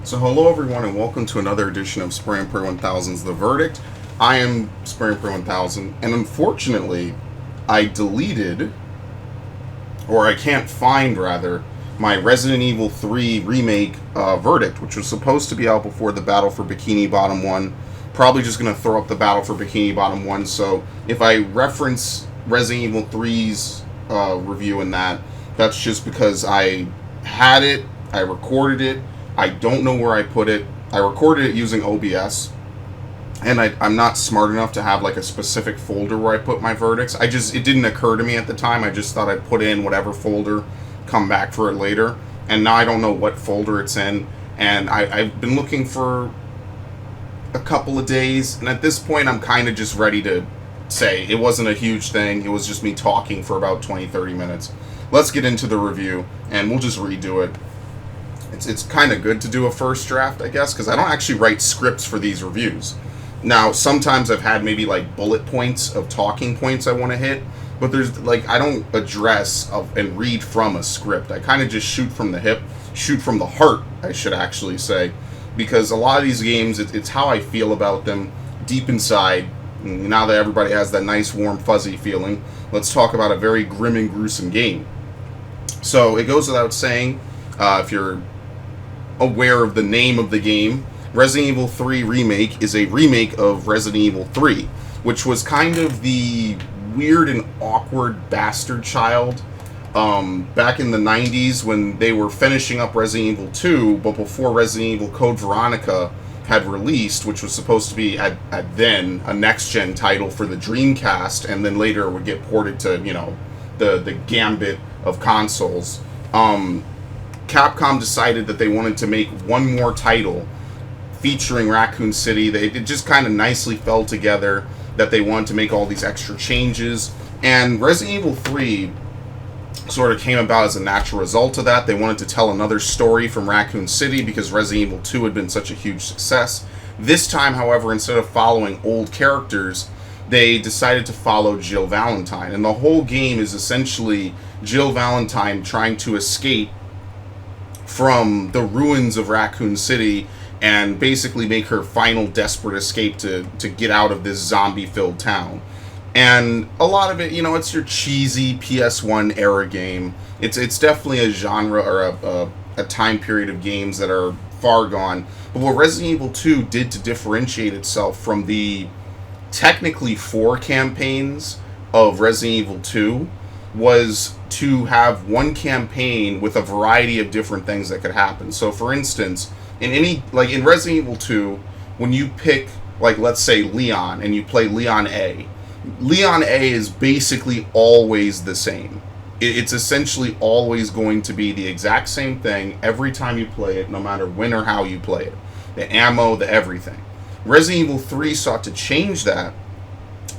So hello everyone and welcome to another edition of SNP1K's The Verdict. I am SNP1000 and unfortunately I deleted, or I can't find rather, my Resident Evil 3 Remake Verdict, which was supposed to be out before the Battle for Bikini Bottom 1. Probably just going to throw up the Battle for Bikini Bottom 1, so if I reference Resident Evil 3's review in that, that's just because I had it, I recorded it, I don't know where I put it. I recorded it using OBS, and I'm not smart enough to have like a specific folder where I put my verdicts. It didn't occur to me at the time. I just thought I'd put in whatever folder, come back for it later, and now I don't know what folder it's in. And I've been looking for a couple of days, and at this point I'm kind of just ready to say it wasn't a huge thing. It was just me talking for about 20-30 minutes. Let's get into the review, and we'll just redo it. It's kind of good to do a first draft, I guess, because I don't actually write scripts for these reviews. Now, sometimes I've had maybe like bullet points of talking points I want to hit, but there's like, I don't address and read from a script. I kind of just shoot from the hip, shoot from the heart, I should actually say, because a lot of these games, it's how I feel about them deep inside. Now that everybody has that nice, warm, fuzzy feeling, let's talk about a very grim and gruesome game. So it goes without saying, if you're aware of the name of the game, Resident Evil 3 Remake is a remake of Resident Evil 3, which was kind of the weird and awkward bastard child back in the 90s when they were finishing up Resident Evil 2, but before Resident Evil Code Veronica had released, which was supposed to be at then a next-gen title for the Dreamcast, and then later it would get ported to, you know, the gambit of consoles. Capcom decided that they wanted to make one more title featuring Raccoon City. It just kind of nicely fell together that they wanted to make all these extra changes. And Resident Evil 3 sort of came about as a natural result of that. They wanted to tell another story from Raccoon City because Resident Evil 2 had been such a huge success. This time, however, instead of following old characters, they decided to follow Jill Valentine. And the whole game is essentially Jill Valentine trying to escape from the ruins of Raccoon City and basically make her final desperate escape to get out of this zombie-filled town. And a lot of it, you know, it's your cheesy PS1 era game. It's definitely a genre or a time period of games that are far gone. But what Resident Evil 2 did to differentiate itself from the technically 4 campaigns of Resident Evil 2 was to have one campaign with a variety of different things that could happen. So for instance, in Resident Evil 2, when you pick, like, let's say Leon, and you play Leon A is basically always the same. It's essentially always going to be the exact same thing every time you play it, no matter when or how you play it. The ammo, the everything. Resident Evil 3 sought to change that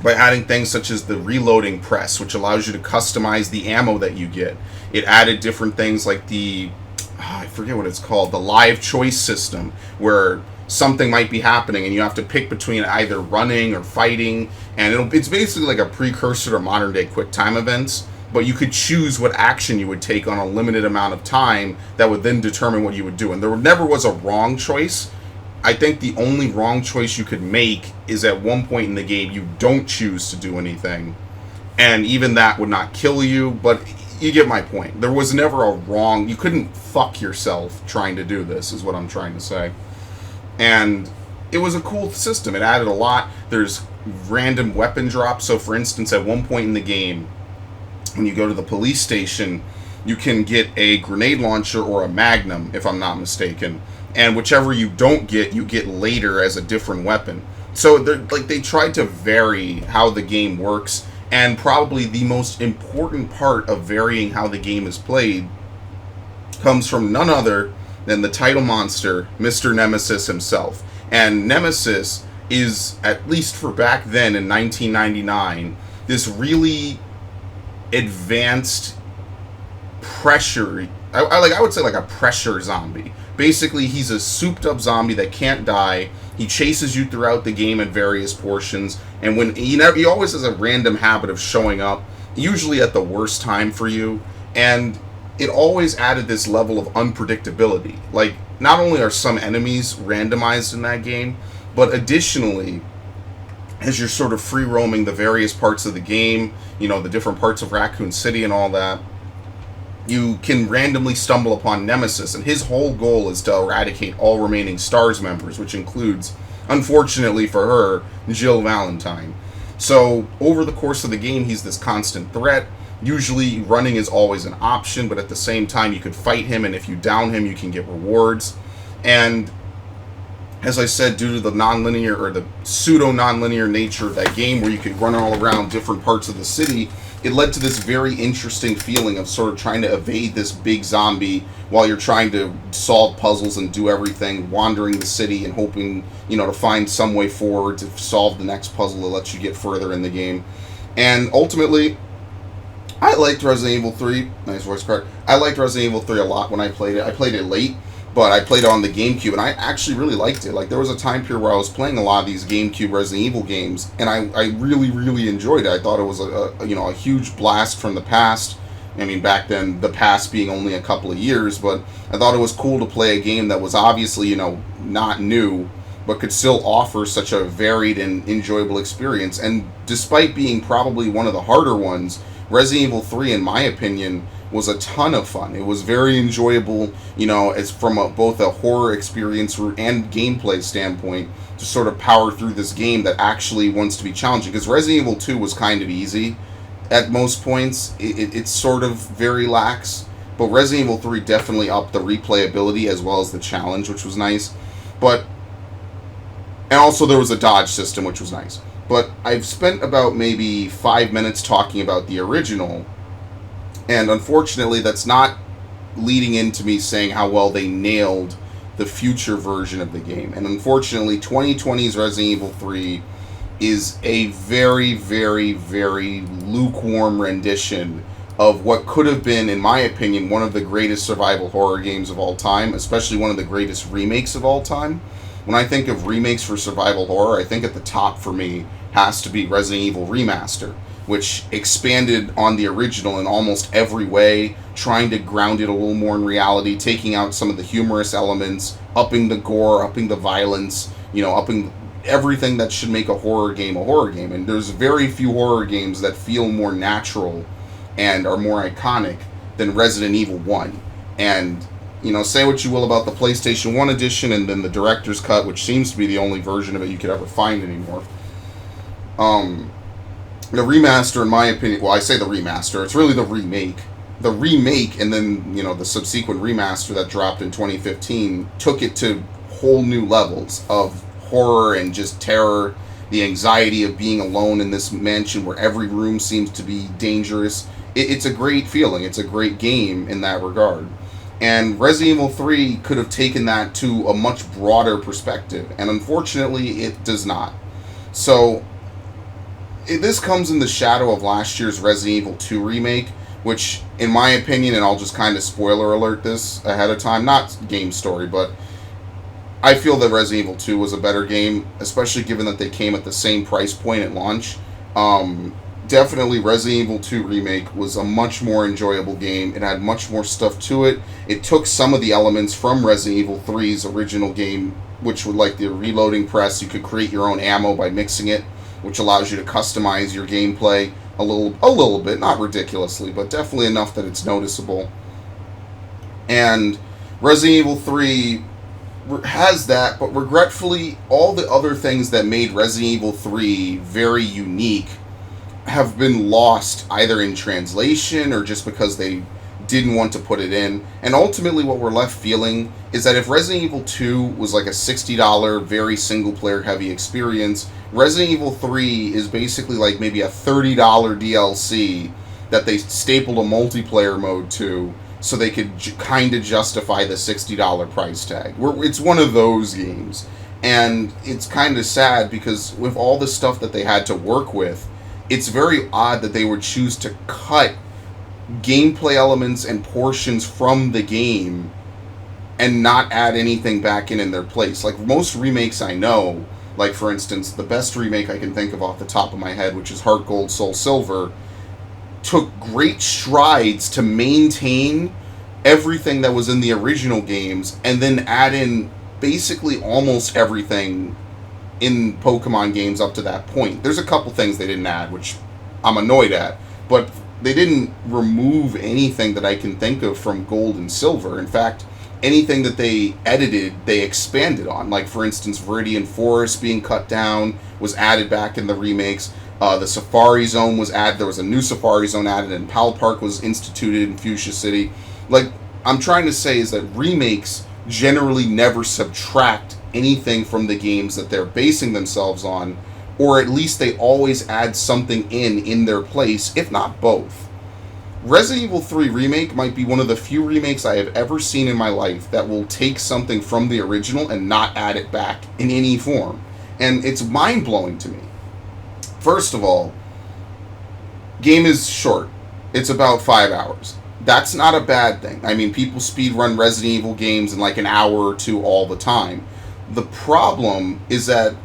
by adding things such as the reloading press, which allows you to customize the ammo that you get. It added different things like I forget what it's called, the live choice system, where something might be happening and you have to pick between either running or fighting, and it's basically like a precursor to modern day quick time events, but you could choose what action you would take on a limited amount of time that would then determine what you would do. And there never was a wrong choice. I think the only wrong choice you could make is at one point in the game you don't choose to do anything, and even that would not kill you, but you get my point. There was never a wrong. You couldn't fuck yourself trying to do this, is what I'm trying to say. And it was a cool system. It added a lot. There's random weapon drops. So for instance, at one point in the game, when you go to the police station, you can get a grenade launcher or a magnum, if I'm not mistaken. And whichever you don't get, you get later as a different weapon. So they tried to vary how the game works, and probably the most important part of varying how the game is played comes from none other than the title monster, Mr. Nemesis himself. And Nemesis is, at least for back then in 1999, this really advanced pressure, I would say like a pressure zombie. Basically, he's a souped-up zombie that can't die. He chases you throughout the game at various portions, and when he always has a random habit of showing up, usually at the worst time for you, and it always added this level of unpredictability. Like, not only are some enemies randomized in that game, but additionally, as you're sort of free roaming the various parts of the game, you know, the different parts of Raccoon City and all that, you can randomly stumble upon Nemesis, and his whole goal is to eradicate all remaining STARS members, which includes, unfortunately for her, Jill Valentine. So, over the course of the game, he's this constant threat. Usually, running is always an option, but at the same time, you could fight him, and if you down him, you can get rewards. And as I said, due to the non-linear or the pseudo-non-linear nature of that game, where you could run all around different parts of the city, it led to this very interesting feeling of sort of trying to evade this big zombie while you're trying to solve puzzles and do everything, wandering the city and hoping, you know, to find some way forward to solve the next puzzle that lets you get further in the game. And ultimately, I liked Resident Evil 3. Nice voice crack. I liked Resident Evil 3 a lot when I played it. I played it late, but I played it on the GameCube, and I actually really liked it. Like, there was a time period where I was playing a lot of these GameCube Resident Evil games, and I really, really enjoyed it. I thought it was a huge blast from the past. I mean, back then, the past being only a couple of years, but I thought it was cool to play a game that was obviously, not new, but could still offer such a varied and enjoyable experience. And despite being probably one of the harder ones, Resident Evil 3, in my opinion, was a ton of fun. It was very enjoyable, as from both a horror experience and gameplay standpoint, to sort of power through this game that actually wants to be challenging. Because Resident Evil 2 was kind of easy at most points. It's sort of very lax, but Resident Evil 3 definitely upped the replayability as well as the challenge, which was nice. And also there was a dodge system, which was nice. But I've spent about maybe 5 minutes talking about the original, and unfortunately that's not leading into me saying how well they nailed the future version of the game. And unfortunately, 2020's Resident Evil 3 is a very, very, very lukewarm rendition of what could have been, in my opinion, one of the greatest survival horror games of all time, especially one of the greatest remakes of all time. When I think of remakes for survival horror, I think at the top for me has to be Resident Evil Remaster, which expanded on the original in almost every way, trying to ground it a little more in reality, taking out some of the humorous elements, upping the gore, upping the violence, upping everything that should make a horror game a horror game. And there's very few horror games that feel more natural and are more iconic than Resident Evil 1. And say what you will about the PlayStation 1 edition and then the director's cut, which seems to be the only version of it you could ever find anymore. The remaster, in my opinion, well, I say the remaster, it's really the remake. The remake and then, the subsequent remaster that dropped in 2015 took it to whole new levels of horror and just terror, the anxiety of being alone in this mansion where every room seems to be dangerous. It's a great feeling. It's a great game in that regard. And Resident Evil 3 could have taken that to a much broader perspective, and unfortunately it does not. So this comes in the shadow of last year's Resident Evil 2 remake, which, in my opinion, and I'll just kind of spoiler alert this ahead of time, not game story, but I feel that Resident Evil 2 was a better game, especially given that they came at the same price point at launch. Definitely Resident Evil 2 Remake was a much more enjoyable game. It had much more stuff to it. It took some of the elements from Resident Evil 3's original game, which would like the reloading press. You could create your own ammo by mixing it, which allows you to customize your gameplay a little bit, not ridiculously, but definitely enough that it's noticeable. And Resident Evil 3 has that, but regretfully, all the other things that made Resident Evil 3 very unique have been lost either in translation or just because they didn't want to put it in. And ultimately what we're left feeling is that if Resident Evil 2 was like a $60 very single player heavy experience, Resident Evil 3 is basically like maybe a $30 DLC that they stapled a multiplayer mode to so they could kind of justify the $60 price tag. It's one of those games. And it's kind of sad because with all the stuff that they had to work with, it's very odd that they would choose to cut gameplay elements and portions from the game and not add anything back in their place. Like most remakes I know, like for instance, the best remake I can think of off the top of my head, which is Heart Gold Soul Silver, took great strides to maintain everything that was in the original games and then add in basically almost everything in Pokemon games up to that point. There's a couple things they didn't add, which I'm annoyed at, but they didn't remove anything that I can think of from Gold and Silver. In fact, anything that they edited, they expanded on. Like, for instance, Viridian Forest being cut down was added back in the remakes. The Safari Zone was added. There was a new Safari Zone added, and Pal Park was instituted in Fuchsia City. Like, I'm trying to say is that remakes generally never subtract anything from the games that they're basing themselves on, or at least they always add something in their place, if not both. Resident Evil 3 Remake might be one of the few remakes I have ever seen in my life that will take something from the original and not add it back in any form. And it's mind-blowing to me. First of all, game is short. It's about 5 hours. That's not a bad thing. I mean, people speedrun Resident Evil games in like an hour or two all the time. The problem is that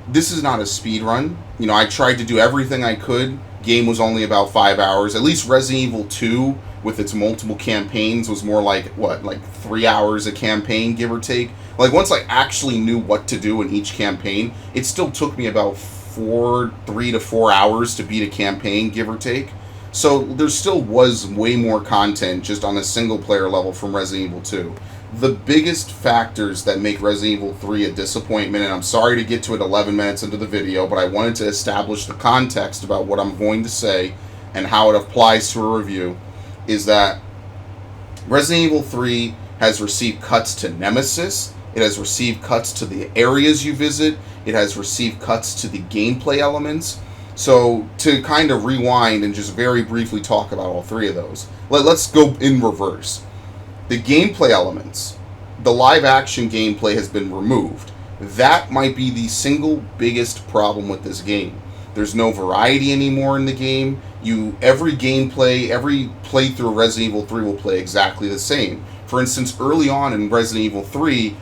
this is not a speedrun. You know, I tried to do everything I could. Game was only about 5 hours. At least Resident Evil 2, with its multiple campaigns, was more like, what, like 3 hours a campaign, give or take? Like, once I actually knew what to do in each campaign, it still took me about 3 to 4 hours to beat a campaign, give or take. So there still was way more content just on a single player level from Resident Evil 2. The biggest factors that make Resident Evil 3 a disappointment, and I'm sorry to get to it 11 minutes into the video, but I wanted to establish the context about what I'm going to say and how it applies to a review, is that Resident Evil 3 has received cuts to Nemesis, it has received cuts to the areas you visit, it has received cuts to the gameplay elements. So, to kind of rewind and just very briefly talk about all three of those, let's go in reverse. The gameplay elements, the live action gameplay has been removed. That might be the single biggest problem with this game. There's no variety anymore in the game. Every gameplay, every playthrough of Resident Evil 3 will play exactly the same. For instance, early on in Resident Evil 3,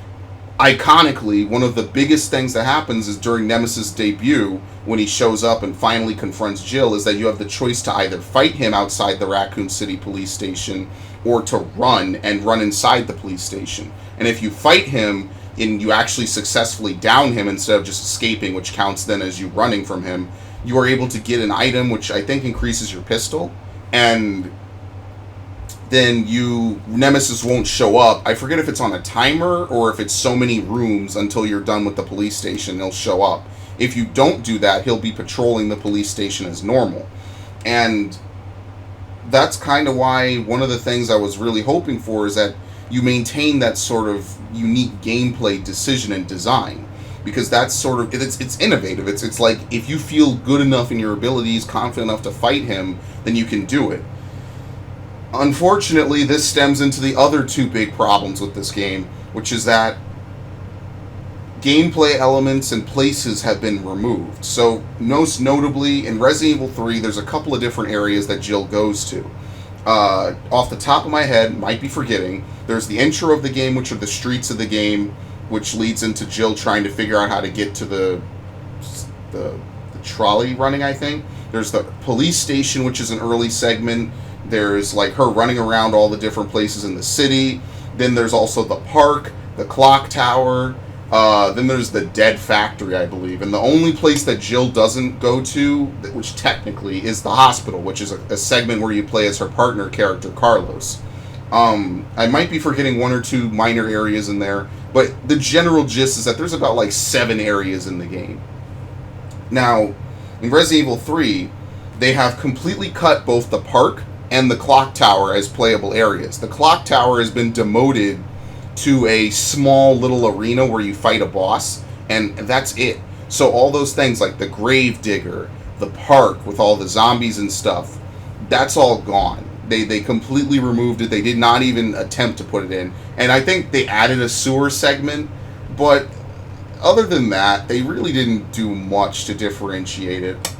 iconically, one of the biggest things that happens is during Nemesis' debut, when he shows up and finally confronts Jill, is that you have the choice to either fight him outside the Raccoon City police station or to run inside the police station. And if you fight him and you actually successfully down him instead of just escaping, which counts then as you running from him, you are able to get an item which I think increases your pistol, and then Nemesis won't show up. I forget if it's on a timer or if it's so many rooms until you're done with the police station, he'll show up. If you don't do that, he'll be patrolling the police station as normal. And that's kind of why one of the things I was really hoping for is that you maintain that sort of unique gameplay decision and design. Because that's sort of, it's innovative. It's like, if you feel good enough in your abilities, confident enough to fight him, then you can do it. Unfortunately, this stems into the other two big problems with this game, which is that gameplay elements and places have been removed. So, most notably, in Resident Evil 3, there's a couple of different areas that Jill goes to. Off the top of my head, might be forgetting, there's the intro of the game, which are the streets of the game, which leads into Jill trying to figure out how to get to the trolley running, I think. There's the police station, which is an early segment. There's like her running around all the different places in the city. Then there's also the park, the clock tower. Then there's the dead factory, I believe. And the only place that Jill doesn't go to, which technically is the hospital, which is a segment where you play as her partner character, Carlos. I might be forgetting one or two minor areas in there, but the general gist is that there's about like 7 areas in the game. Now, in Resident Evil 3, they have completely cut both the park and the clock tower as playable areas. The clock tower has been demoted to a small little arena where you fight a boss, and that's it. So all those things like the grave digger, the park with all the zombies and stuff, that's all gone. They completely removed it. They did not even attempt to put it in. And I think they added a sewer segment, but other than that, they really didn't do much to differentiate it.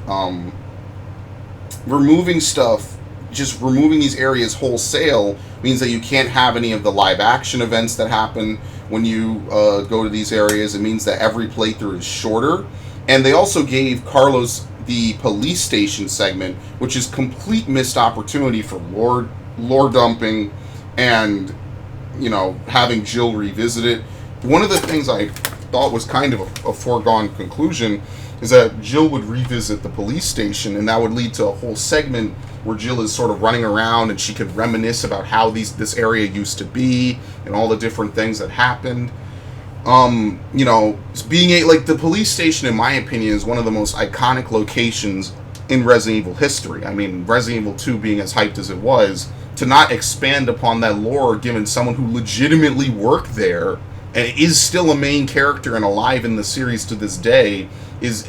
Removing stuff, just removing these areas wholesale, means that you can't have any of the live action events that happen when you go to these areas. It means that every playthrough is shorter. And they also gave Carlos the police station segment, which is complete missed opportunity for lore dumping and, having Jill revisit it. One of the things I thought was kind of a foregone conclusion is that Jill would revisit the police station, and that would lead to a whole segment where Jill is sort of running around and she could reminisce about how this area used to be and all the different things that happened. Being the police station, in my opinion, is one of the most iconic locations in Resident Evil history. I mean, Resident Evil 2 being as hyped as it was, to not expand upon that lore given someone who legitimately worked there and is still a main character and alive in the series to this day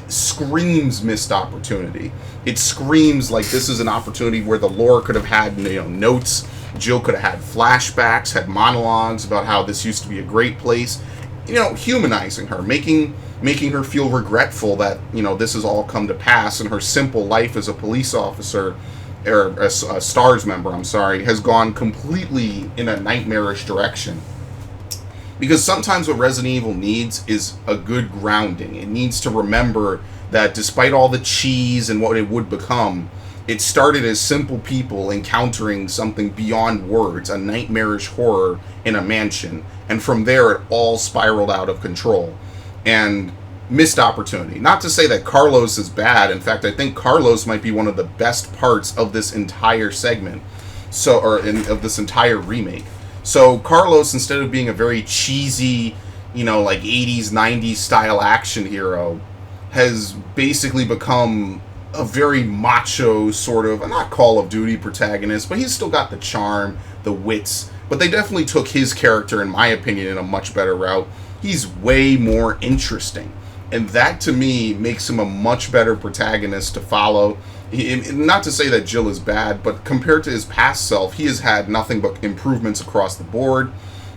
screams missed opportunity. It screams like this is an opportunity where the lore could have had notes. Jill could have had flashbacks, had monologues about how this used to be a great place. Humanizing her, making her feel regretful that this has all come to pass, and her simple life as a police officer or a STARS member, has gone completely in a nightmarish direction. Because sometimes what Resident Evil needs is a good grounding. It needs to remember that despite all the cheese and what it would become, it started as simple people encountering something beyond words, a nightmarish horror in a mansion. And from there, it all spiraled out of control. And missed opportunity. Not to say that Carlos is bad. In fact, I think Carlos might be one of the best parts of this entire segment. Of this entire remake. So Carlos, instead of being a very cheesy, 80s, 90s style action hero, has basically become a very macho sort of, not Call of Duty protagonist, but he's still got the charm, the wits. But they definitely took his character, in my opinion, in a much better route. He's way more interesting. And that, to me, makes him a much better protagonist to follow. Not to say that Jill is bad, but compared to his past self, he has had nothing but improvements across the board.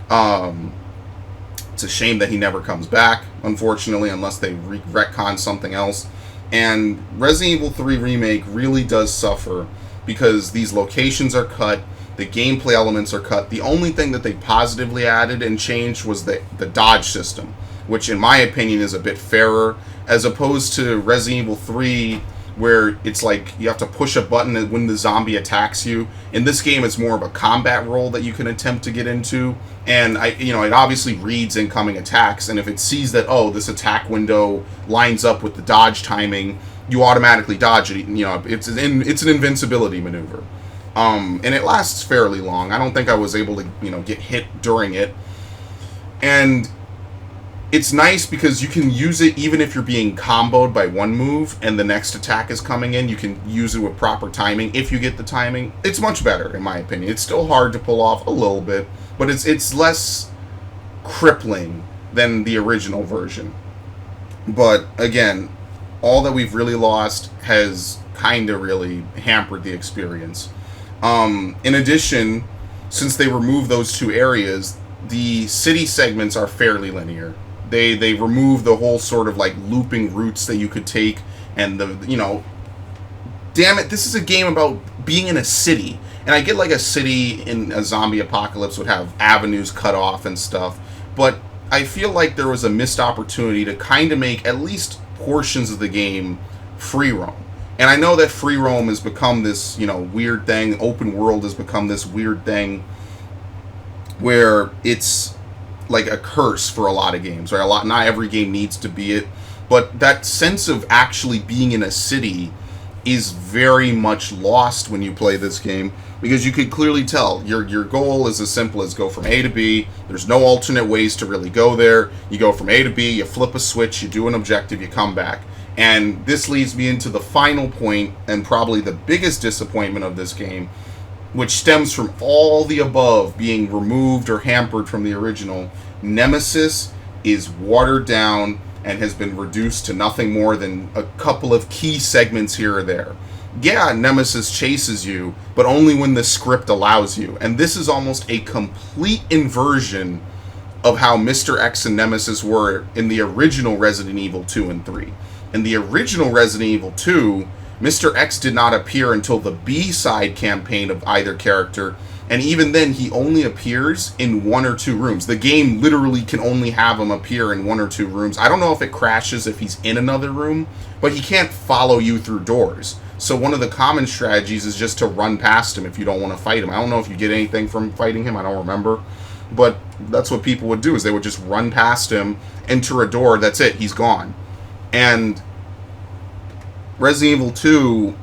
It's a shame that he never comes back, unfortunately, unless they retcon something else. And Resident Evil 3 Remake really does suffer because these locations are cut, the gameplay elements are cut. The only thing that they positively added and changed was the dodge system, which in my opinion is a bit fairer, as opposed to Resident Evil 3, where it's like you have to push a button when the zombie attacks you. In this game, it's more of a combat role that you can attempt to get into, and it obviously reads incoming attacks, and if it sees that, this attack window lines up with the dodge timing, you automatically dodge it. It's an invincibility maneuver, and it lasts fairly long. I don't think I was able to get hit during it, and it's nice because you can use it even if you're being comboed by one move and the next attack is coming in. You can use it with proper timing if you get the timing. It's much better, in my opinion. It's still hard to pull off a little bit, but it's less crippling than the original version. But again, all that we've really lost has kind of really hampered the experience. In addition, since they removed those two areas, the city segments are fairly linear. They remove the whole sort of looping routes that you could take, and damn it, this is a game about being in a city. And I get a city in a zombie apocalypse would have avenues cut off and stuff, but I feel like there was a missed opportunity to kind of make at least portions of the game free roam. And I know that free roam has become this, weird thing. Open world has become this weird thing where it's like a curse for a lot of games, right? Not every game needs to be it, but that sense of actually being in a city is very much lost when you play this game, because you could clearly tell your goal is as simple as go from A to B. There's no alternate ways to really go there. You go from A to B, you flip a switch, you do an objective, you come back. And this leads me into the final point, and probably the biggest disappointment of this game, which stems from all the above being removed or hampered from the original. Nemesis is watered down and has been reduced to nothing more than a couple of key segments here or there. Yeah, Nemesis chases you, but only when the script allows you. And this is almost a complete inversion of how Mr. X and Nemesis were in the original Resident Evil 2 and 3. In the original Resident Evil 2, Mr. X did not appear until the B-side campaign of either character, and even then he only appears in one or two rooms. The game literally can only have him appear in one or two rooms. I don't know if it crashes if he's in another room, but he can't follow you through doors. So one of the common strategies is just to run past him if you don't want to fight him. I don't know if you get anything from fighting him. I don't remember. But that's what people would do, is they would just run past him, enter a door, that's it, he's gone. And Resident Evil 2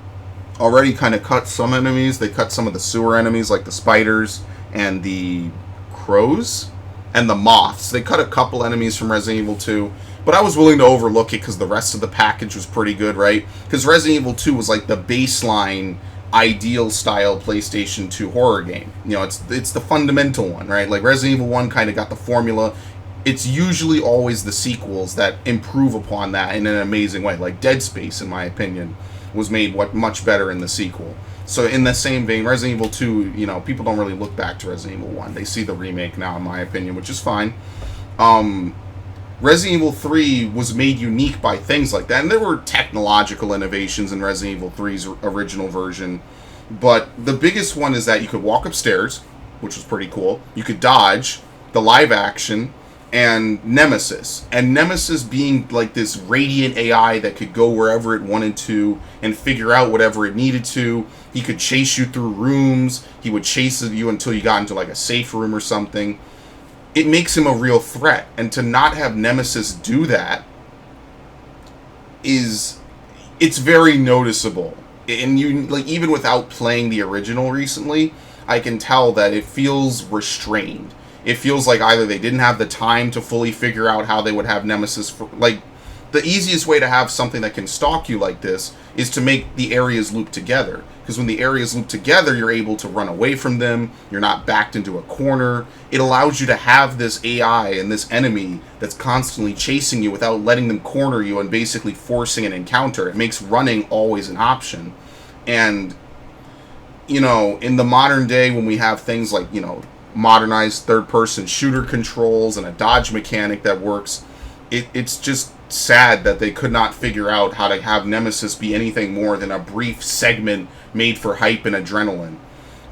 already kind of cut some enemies. They cut some of the sewer enemies, like the spiders and the crows and the moths. They cut a couple enemies from Resident Evil 2, but I was willing to overlook it because the rest of the package was pretty good, right? Because Resident Evil 2 was like the baseline, ideal style PlayStation 2 horror game. You know, it's the fundamental one, right? Like Resident Evil 1 kind of got the formula. It's usually always the sequels that improve upon that in an amazing way. Like Dead Space, in my opinion, was made much better in the sequel. So in the same vein, Resident Evil 2, you know, people don't really look back to Resident Evil 1. They see the remake now, in my opinion, which is fine. Resident Evil 3 was made unique by things like that. And there were technological innovations in Resident Evil 3's original version. But the biggest one is that you could walk upstairs, which was pretty cool. You could dodge, the live action, and Nemesis. And Nemesis being like this radiant AI that could go wherever it wanted to and figure out whatever it needed to. He could chase you through rooms. He would chase you until you got into like a safe room or something. It makes him a real threat. And to not have Nemesis do that it's very noticeable. And you, like, even without playing the original recently, I can tell that it feels restrained. It feels like either they didn't have the time to fully figure out how they would have Nemesis. Like, the easiest way to have something that can stalk you like this is to make the areas loop together. Because when the areas loop together, you're able to run away from them. You're not backed into a corner. It allows you to have this AI and this enemy that's constantly chasing you without letting them corner you and basically forcing an encounter. It makes running always an option. And, you know, in the modern day when we have things like, you know, modernized third-person shooter controls and a dodge mechanic that works, it's just sad that they could not figure out how to have Nemesis be anything more than a brief segment made for hype and adrenaline.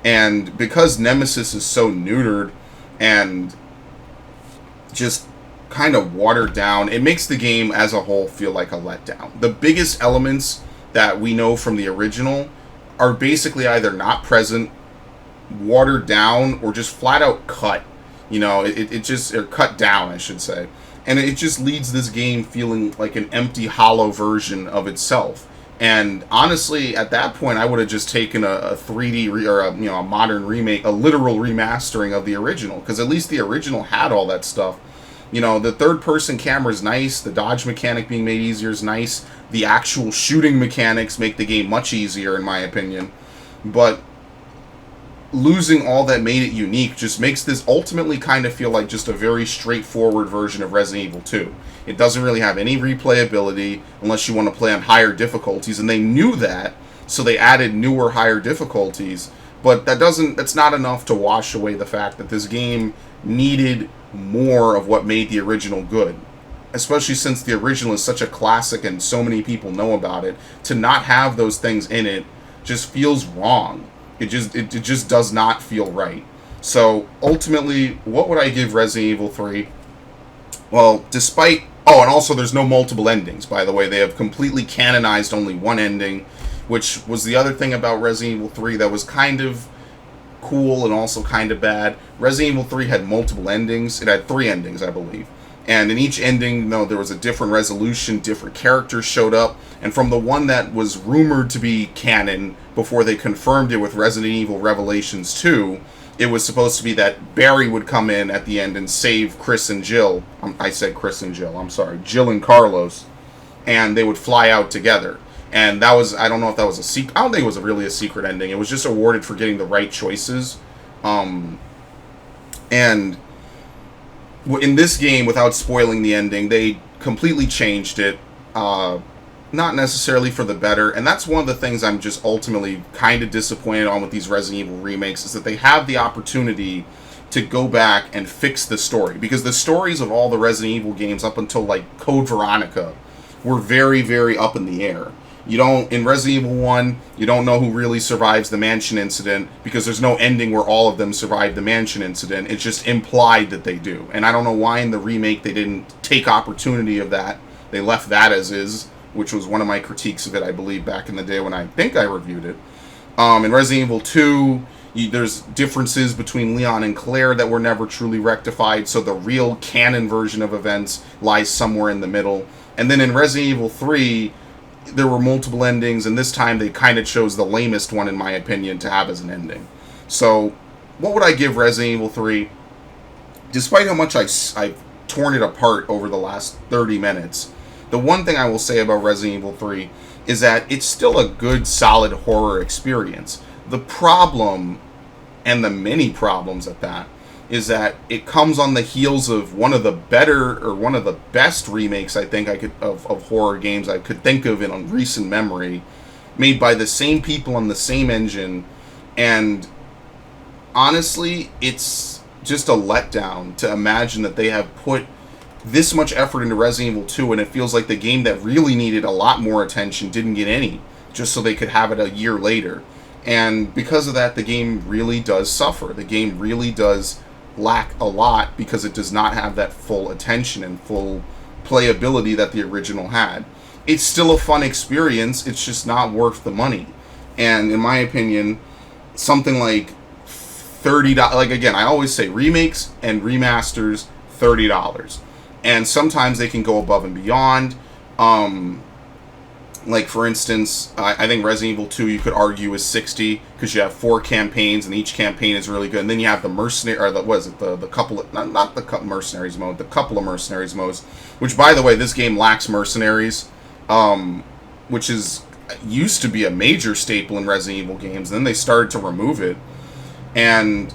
And because Nemesis is so neutered and just kind of watered down, it makes the game as a whole feel like a letdown. The biggest elements that we know from the original are basically either not present, watered down, or just flat out cut. You know, it just, or cut down, I should say. And it just leads this game feeling like an empty, hollow version of itself. And honestly, at that point, I would have just taken a 3D or a modern remake, a literal remastering of the original, because at least the original had all that stuff. You know, the third-person camera is nice. The dodge mechanic being made easier is nice. The actual shooting mechanics make the game much easier, in my opinion. But losing all that made it unique just makes this ultimately kind of feel like just a very straightforward version of Resident Evil 2. It doesn't really have any replayability unless you want to play on higher difficulties, and they knew that, so they added newer, higher difficulties. But that's not enough to wash away the fact that this game needed more of what made the original good. Especially since the original is such a classic and so many people know about it. To not have those things in it just feels wrong. It just does not feel right. So ultimately, what would I give Resident Evil 3? Well, despite... Oh, and also there's no multiple endings, by the way. They have completely canonized only one ending, which was the other thing about Resident Evil 3 that was kind of cool and also kind of bad. Resident Evil 3 had multiple endings. It had 3 endings, I believe. And in each ending, there was a different resolution, different characters showed up. And from the one that was rumored to be canon before they confirmed it with Resident Evil Revelations 2, it was supposed to be that Barry would come in at the end and save Chris and Jill. I said Chris and Jill, I'm sorry. Jill and Carlos. And they would fly out together. And that was, I don't know if that was a secret. I don't think it was really a secret ending. It was just awarded for getting the right choices. And in this game, without spoiling the ending, they completely changed it. Not necessarily for the better, and that's one of the things I'm just ultimately kind of disappointed on with these Resident Evil remakes, is that they have the opportunity to go back and fix the story, because the stories of all the Resident Evil games up until like Code Veronica were very, very up in the air. In Resident Evil 1, you don't know who really survives the mansion incident, because there's no ending where all of them survive the mansion incident. It's just implied that they do. And I don't know why in the remake they didn't take opportunity of that. They left that as is. which was one of my critiques of it, I believe, back in the day when I think I reviewed it. In Resident Evil 2, there's differences between Leon and Claire that were never truly rectified, so the real canon version of events lies somewhere in the middle. And then in Resident Evil 3, there were multiple endings, and this time they kind of chose the lamest one, in my opinion, to have as an ending. So, what would I give Resident Evil 3? Despite how much I've torn it apart over the last 30 minutes, the one thing I will say about Resident Evil 3 is that it's still a good, solid horror experience. The problem, and the many problems at that, is that it comes on the heels of one of the best remakes I think of horror games I could think of in recent memory, made by the same people on the same engine, and honestly, it's just a letdown to imagine that they have put this much effort into Resident Evil 2, and it feels like the game that really needed a lot more attention didn't get any, just so they could have it a year later. And because of that, the game really does suffer. The game really does lack a lot because it does not have that full attention and full playability that the original had. It's still a fun experience, it's just not worth the money. And in my opinion, something like $30, like again, I always say remakes and remasters, $30. And sometimes they can go above and beyond. Like, for instance, I think Resident Evil 2, you could argue, is $60, because you have 4 campaigns, and each campaign is really good. And then you have the mercenary, or the couple of, not the mercenaries mode, the couple of mercenaries modes, which, by the way, this game lacks mercenaries, which used to be a major staple in Resident Evil games, and then they started to remove it, and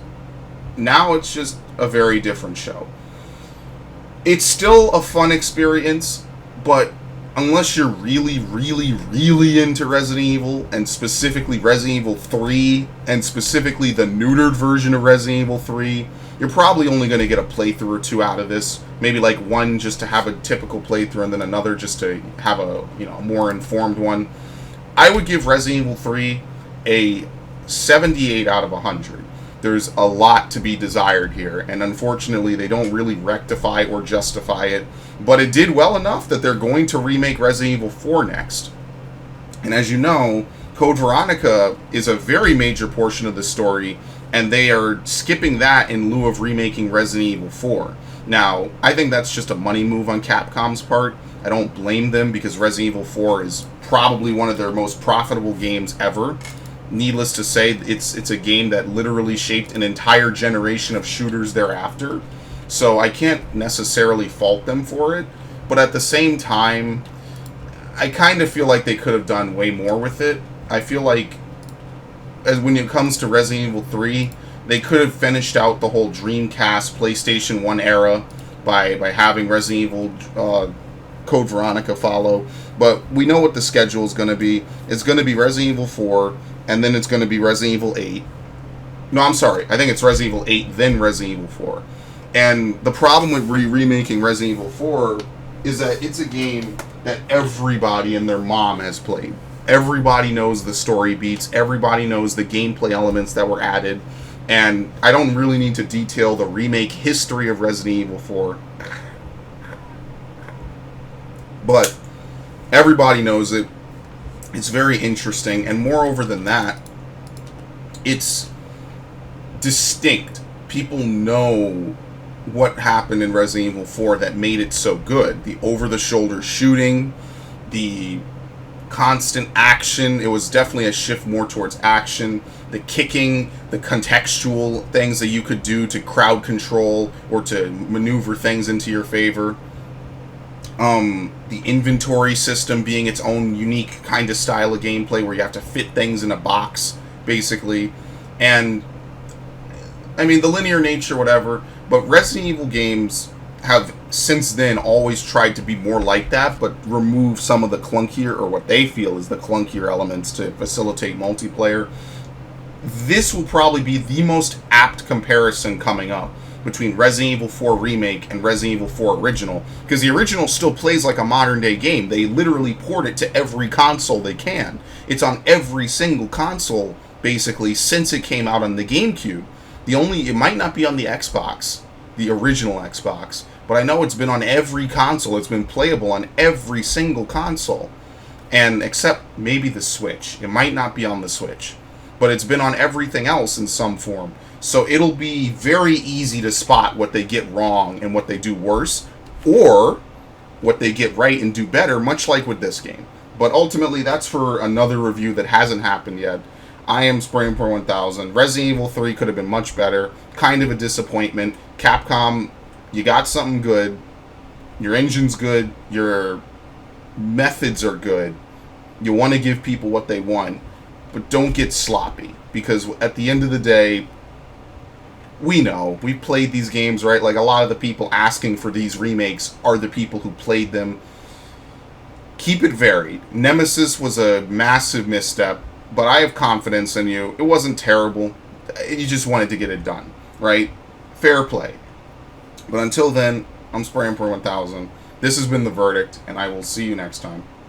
now it's just a very different show. It's still a fun experience, but unless you're really, really, really into Resident Evil, and specifically Resident Evil 3, and specifically the neutered version of Resident Evil 3, you're probably only going to get a playthrough or two out of this. Maybe like one just to have a typical playthrough, and then another just to have a more informed one. I would give Resident Evil 3 a 78 out of 100. There's a lot to be desired here, and unfortunately they don't really rectify or justify it, but it did well enough that they're going to remake Resident Evil 4 next. And as you know, Code Veronica is a very major portion of the story, and they are skipping that in lieu of remaking Resident Evil 4. Now, I think that's just a money move on Capcom's part. I don't blame them, because Resident Evil 4 is probably one of their most profitable games ever. Needless to say, it's a game that literally shaped an entire generation of shooters thereafter. So I can't necessarily fault them for it. But at the same time, I kind of feel like they could have done way more with it. I feel like, as when it comes to Resident Evil 3, they could have finished out the whole Dreamcast, PlayStation 1 era by having Resident Evil Code Veronica follow. But we know what the schedule is going to be. It's going to be Resident Evil 4, and then it's going to be Resident Evil 8. No, I'm sorry. I think it's Resident Evil 8, then Resident Evil 4. And the problem with remaking Resident Evil 4 is that it's a game that everybody and their mom has played. Everybody knows the story beats. Everybody knows the gameplay elements that were added. And I don't really need to detail the remake history of Resident Evil 4. But everybody knows it. It's very interesting, and moreover than that, it's distinct. People know what happened in Resident Evil 4 that made it so good. The over-the-shoulder shooting, the constant action. It was definitely a shift more towards action. The kicking, the contextual things that you could do to crowd control or to maneuver things into your favor. The inventory system being its own unique kind of style of gameplay where you have to fit things in a box, basically. And, I mean, the linear nature, whatever. But Resident Evil games have, since then, always tried to be more like that, but remove some of the clunkier, or what they feel is the clunkier elements to facilitate multiplayer. This will probably be the most apt comparison coming up between Resident Evil 4 Remake and Resident Evil 4 Original, because the original still plays like a modern-day game. They literally port it to every console they can. It's on every single console, basically, since it came out on the GameCube. It might not be on the Xbox, the original Xbox, but I know it's been on every console. It's been playable on every single console. And except maybe the Switch. It might not be on the Switch, but it's been on everything else in some form. So it'll be very easy to spot what they get wrong and what they do worse, or what they get right and do better, much like with this game. But ultimately, that's for another review that hasn't happened yet. I am Spraymper 1000. Resident Evil 3 could have been much better. Kind of a disappointment. Capcom, you got something good. Your engine's good. Your methods are good. You want to give people what they want, but don't get sloppy, because at the end of the day, we know, we've played these games, right? Like, a lot of the people asking for these remakes are the people who played them. Keep it varied. Nemesis was a massive misstep, but I have confidence in you. It wasn't terrible. You just wanted to get it done, right? Fair play. But until then, I'm Spraymper 1000. This has been The Verdict, and I will see you next time.